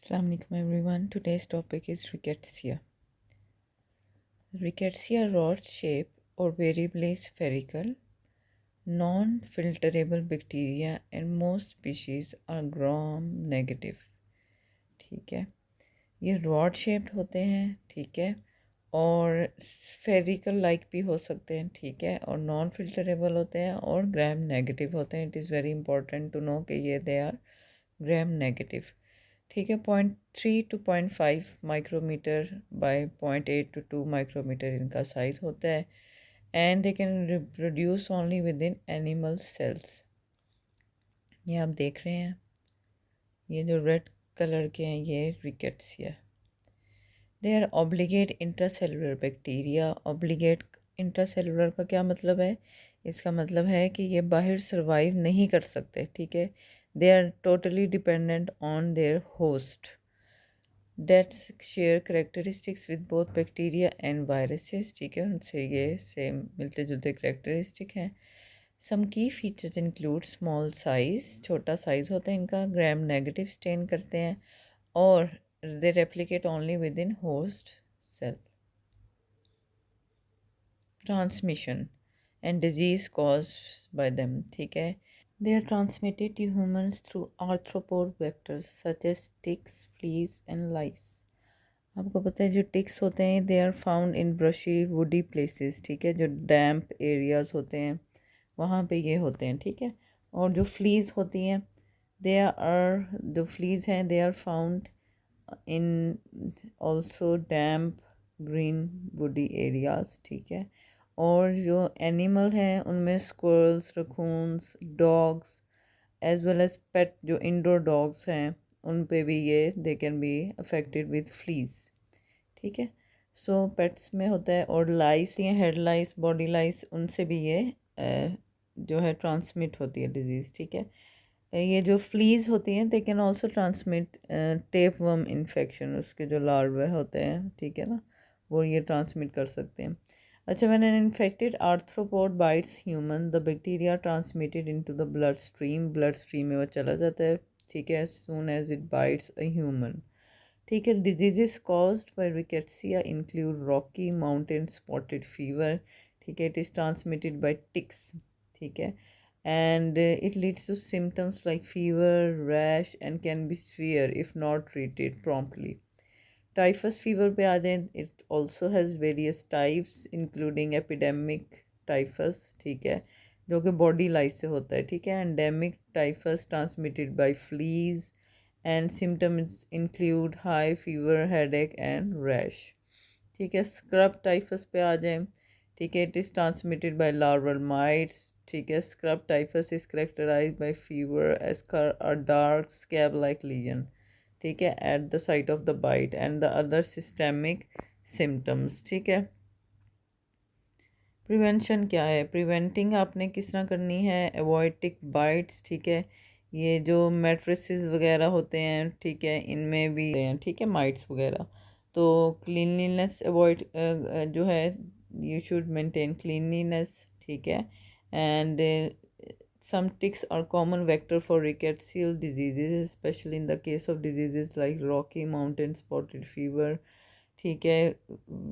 Assalamu alaikum everyone. Today's topic is rickettsia. Rickettsia rod shape or variably spherical, non-filterable bacteria and most species are gram negative. ठीक है, ये rod shaped होते हैं, ठीक है, और स्फेरिकल लाइक भी हो सकते हैं, ठीक है, और नॉन फिल्टरेबल होते हैं और ग्राम नेगेटिव होते हैं. It is very important to know कि ये दे आर ग्राम नेगेटिव. ठीक है, 0.3 to 0.5 micrometer by 0.8 to 2 micrometer इनका साइज़ होता है. And they can reproduce only within animal cells. ये आप देख रहे हैं, ये जो रेड कलर के हैं ये rickettsia. They are obligate intracellular bacteria. Obligate intracellular का क्या मतलब है? इसका मतलब है कि ये बाहर सर्वाइव नहीं कर सकते, ठीक है. They are totally dependent on their host that share characteristics with both bacteria and viruses. ठीक है, उनसे ये सेम मिलते जुलते करेक्टरिस्टिक हैं. सम की फीचर्स इंक्लूड स्मॉल साइज़, छोटा साइज़ होता है इनका, ग्राम नेगेटिव स्टेन करते हैं और they replicate only within host cell. Transmission and disease caused by them. ठीक है, they are transmitted to humans through arthropod vectors such as ticks, fleas and lice. आपको पता है जो टिक्स होते हैं they are found in brushy woody places. ठीक है, जो डैम्प एरियाज होते हैं वहाँ पे ये होते हैं, ठीक है. और जो फ्लीज होती हैं दे आर जो फ्लीज हैं they are found in also damp green woody areas. ठीक है, और जो एनिमल हैं उनमें squirrels, raccoons, dogs as well as pet जो इंडोर डॉग्स हैं उन पे भी ये they can be affected with fleas. ठीक है, सो पेट्स में होता है. और लाइस, ये हेड लाइस, बॉडी लाइस, उनसे भी ये जो है ट्रांसमिट होती है डिजीज़. ठीक है, ये जो फ्लीज होती हैं they can also transmit tape worm infection. उसके जो लार्वे होते हैं, ठीक है ना, वो ये ट्रांसमिट कर सकते हैं. अच्छा, when an infected arthropod bites human the bacteria transmitted into the blood stream में वो चला जाता है. ठीक है, as soon as it bites a human. ठीक है, diseases caused by rickettsia include Rocky Mountain spotted fever. ठीक है, it is transmitted by ticks. ठीक है, and it leads to symptoms like fever, rash and can be severe if not treated promptly. Typhus fever पे आ जाएं, it also has various types including epidemic typhus. ठीक है, जो कि body लाइस से होता है. ठीक है, endemic typhus transmitted by fleas and symptoms include high fever, headache and rash. ठीक है, स्क्रब टाइफस पे आ जाएं. ठीक है, it is transmitted by larval mites. ठीक है, scrub typhus is characterize by fever, eschar a dark scab like lesion. ठीक है, at the site of the bite and the other systemic symptoms. ठीक है, प्रिवेंशन क्या है? प्रिवेंटिंग आपने किस तरह करनी है? अवॉइड टिक बाइट्स. ठीक है, ये जो मैट्रेसेस वगैरह होते हैं, ठीक है, इनमें भी हैं, ठीक है, माइट्स वगैरह. तो क्लीनलीनेस अवॉइड जो है, यू शुड मेंटेन क्लीनलीनेस. ठीक है, and some ticks are common vector for rickettsial diseases, especially in the case of diseases like Rocky Mountain spotted fever. ठीक है,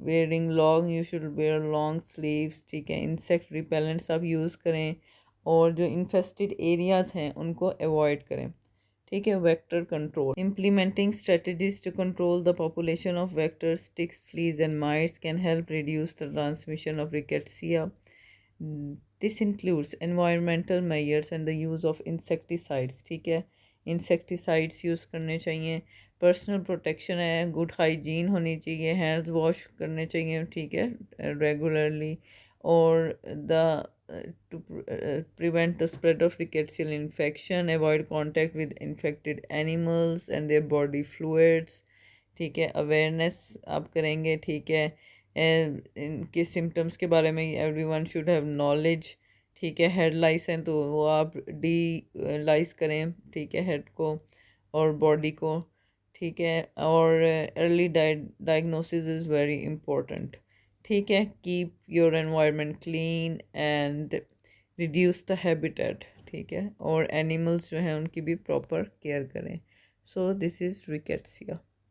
wearing long, you should wear long sleeves. ठीक है, insect repellents आप use करें और जो इन्फेस्टेड एरियाज़ हैं उनको अवॉइड करें. ठीक है, vector control, implementing strategies to control the population of vectors, ticks, fleas and mites can help reduce the transmission of rickettsia. This includes environmental measures and the use of insecticides. ठीक है, insecticides use करने चाहिए. Personal protection है, good hygiene होनी चाहिए, hands wash करने चाहिए. ठीक है, रेगुलरली. और the two prevent the spread of rickettsial infection, avoid contact with infected animals and their body fluids. ठीक है, अवेयरनेस आप करेंगे. ठीक है, इनके सिम्टम्स के बारे में एवरीवन शुड हैव नॉलेज. ठीक है, हेड लाइस हैं तो वो आप डी लाइस करें. ठीक है, हेड को और बॉडी को. ठीक है, और early diagnosis is very important. ठीक है, keep your environment clean and reduce the habitat. ठीक है, और एनिमल्स जो हैं उनकी भी प्रॉपर केयर करें. So this is rickettsia.